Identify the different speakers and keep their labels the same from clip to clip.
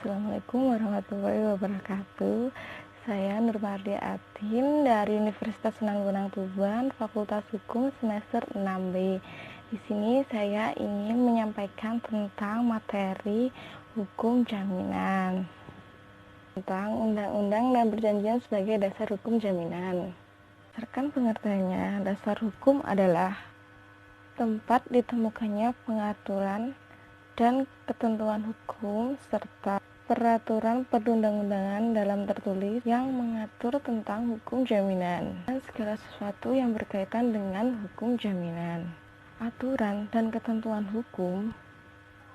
Speaker 1: Assalamualaikum warahmatullahi wabarakatuh. Saya Nurmardia Atin dari Universitas Sunan Bonang Tuban, Fakultas Hukum semester 6B. Di sini saya ingin menyampaikan tentang materi hukum jaminan, tentang undang-undang dan perjanjian sebagai dasar hukum jaminan. Berdasarkan pengertiannya, dasar hukum adalah tempat ditemukannya pengaturan dan ketentuan hukum serta peraturan perundang-undangan dalam tertulis yang mengatur tentang hukum jaminan dan segala sesuatu yang berkaitan dengan hukum jaminan. Aturan dan ketentuan hukum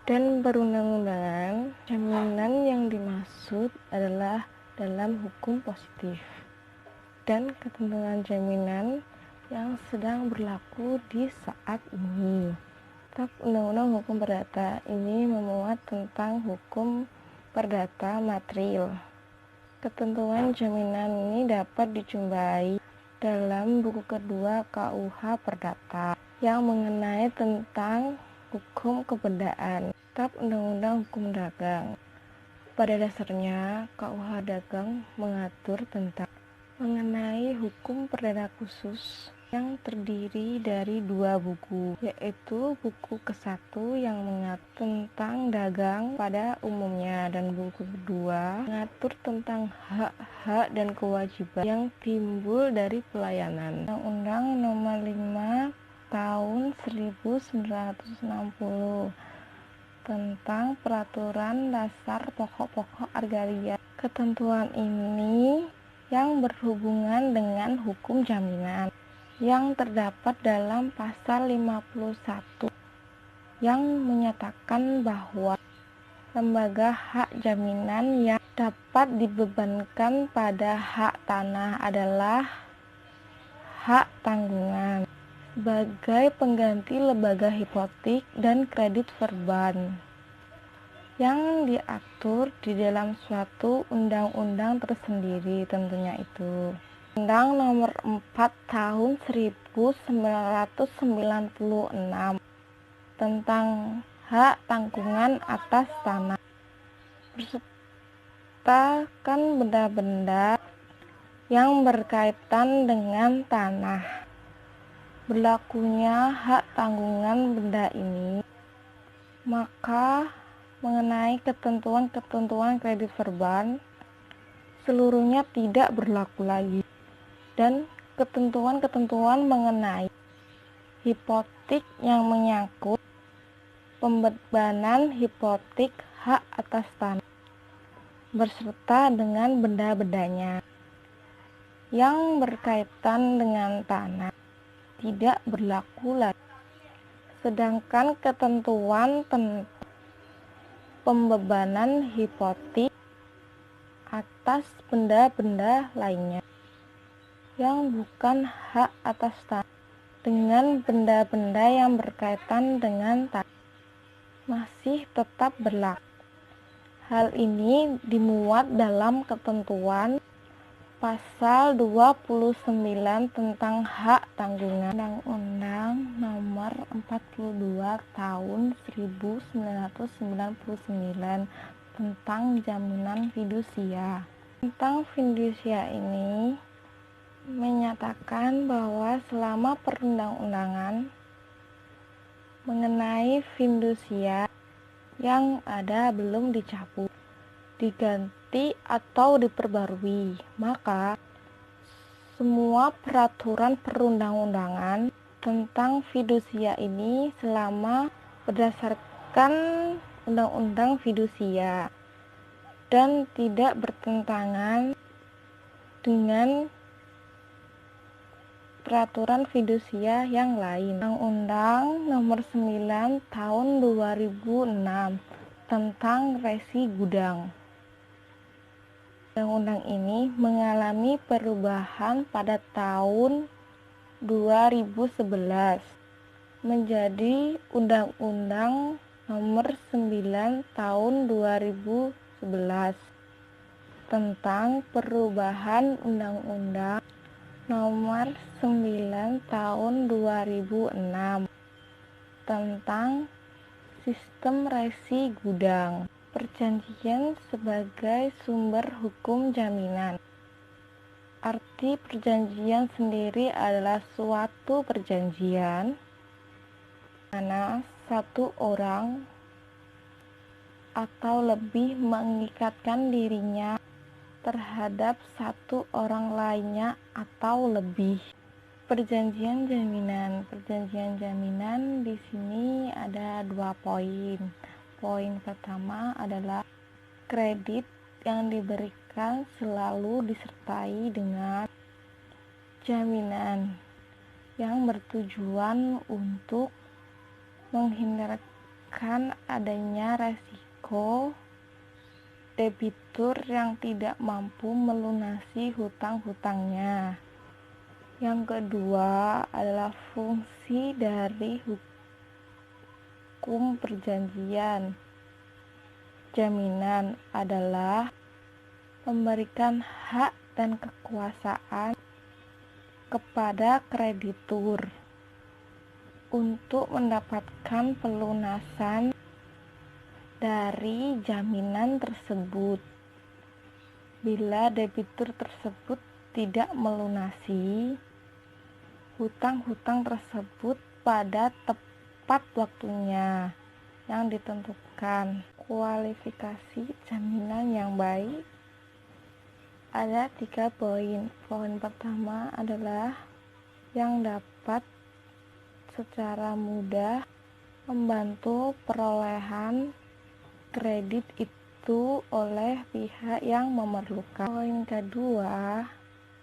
Speaker 1: dan perundang-undangan jaminan yang dimaksud adalah dalam hukum positif dan ketentuan jaminan yang sedang berlaku di saat ini. Kitab Undang-Undang Hukum Perdata ini memuat tentang hukum perdata material. Ketentuan jaminan ini dapat dijumpai dalam buku kedua KUH Perdata yang mengenai tentang hukum keperdaan. Kitab Undang-Undang Hukum Dagang. Pada dasarnya, KUH Dagang mengatur tentang mengenai hukum perdata khusus yang terdiri dari dua buku, yaitu buku ke-1 yang mengatur tentang dagang pada umumnya dan buku kedua mengatur tentang hak-hak dan kewajiban yang timbul dari pelayanan. Undang-Undang Nomor 5 Tahun 1960 tentang Peraturan Dasar Pokok-pokok Agraria. Ketentuan ini yang berhubungan dengan hukum jaminan yang terdapat dalam pasal 51 yang menyatakan bahwa lembaga hak jaminan yang dapat dibebankan pada hak tanah adalah hak tanggungan sebagai pengganti lembaga hipotek dan kredit verban yang diatur di dalam suatu undang-undang tersendiri tentunya itu. Undang Nomor 4 Tahun 1996 tentang hak tanggungan atas tanah bersertakan benda-benda yang berkaitan dengan tanah. Berlakunya hak tanggungan benda ini, maka mengenai ketentuan-ketentuan kredit verban seluruhnya tidak berlaku lagi. Dan ketentuan-ketentuan mengenai hipotek yang menyangkut pembebanan hipotek hak atas tanah berserta dengan benda-bendanya yang berkaitan dengan tanah tidak berlaku lagi. Sedangkan ketentuan tentang pembebanan hipotek atas benda-benda lainnya yang bukan hak atas tanah dengan benda-benda yang berkaitan dengan tanah masih tetap berlaku. Hal ini dimuat dalam ketentuan pasal 29 tentang hak tanggungan Undang-Undang Nomor 42 Tahun 1999 tentang jaminan fidusia. Tentang fidusia ini menyatakan bahwa selama perundang-undangan mengenai fidusia yang ada belum dicabut, diganti atau diperbarui, maka semua peraturan perundang-undangan tentang fidusia ini selama berdasarkan Undang-Undang Fidusia dan tidak bertentangan dengan peraturan fidusia yang lain. Undang-Undang Nomor 9 Tahun 2006 tentang resi gudang. Undang-undang ini mengalami perubahan pada tahun 2011 menjadi Undang-Undang Nomor 9 Tahun 2011 tentang perubahan Undang-Undang Nomor 9 Tahun 2006 tentang sistem resi gudang. Perjanjian sebagai sumber hukum jaminan. Arti perjanjian sendiri adalah suatu perjanjian mana satu orang atau lebih mengikatkan dirinya terhadap satu orang lainnya atau lebih. Perjanjian jaminan. Perjanjian jaminan di sini ada 2 poin. Poin pertama adalah kredit yang diberikan selalu disertai dengan jaminan yang bertujuan untuk menghindarkan adanya resiko debitur yang tidak mampu melunasi hutang-hutangnya. Yang kedua adalah fungsi dari hukum perjanjian jaminan adalah memberikan hak dan kekuasaan kepada kreditur untuk mendapatkan pelunasan dari jaminan tersebut. Bila debitur tersebut tidak melunasi hutang-hutang tersebut pada tepat waktunya yang ditentukan. Kualifikasi jaminan yang baik ada 3 poin. Poin pertama adalah yang dapat secara mudah membantu perolehan kredit itu oleh pihak yang memerlukan. Poin kedua,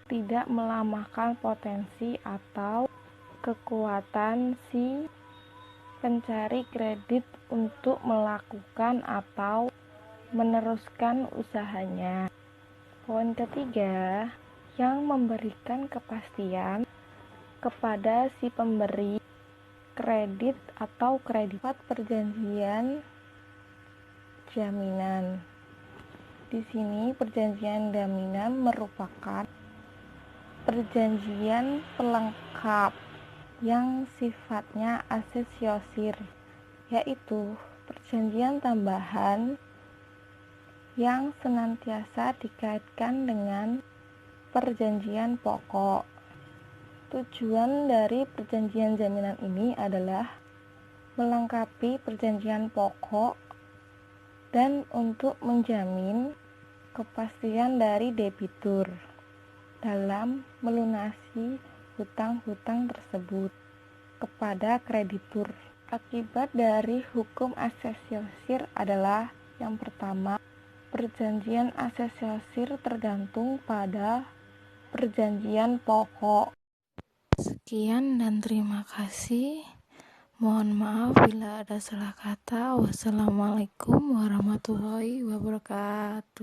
Speaker 1: tidak melemahkan potensi atau kekuatan si pencari kredit untuk melakukan atau meneruskan usahanya. Poin ketiga, yang memberikan kepastian kepada si pemberi kredit atau kredit. Perjanjian jaminan. Di sini perjanjian jaminan merupakan perjanjian pelengkap yang sifatnya asosiasir, yaitu perjanjian tambahan yang senantiasa dikaitkan dengan perjanjian pokok. Tujuan dari perjanjian jaminan ini adalah melengkapi perjanjian pokok dan untuk menjamin kepastian dari debitur dalam melunasi hutang-hutang tersebut kepada kreditur. Akibat dari hukum asosiasir adalah yang pertama, perjanjian asosiasir tergantung pada perjanjian pokok. Sekian dan terima kasih. Mohon maaf bila ada salah kata. Wassalamualaikum warahmatullahi wabarakatuh.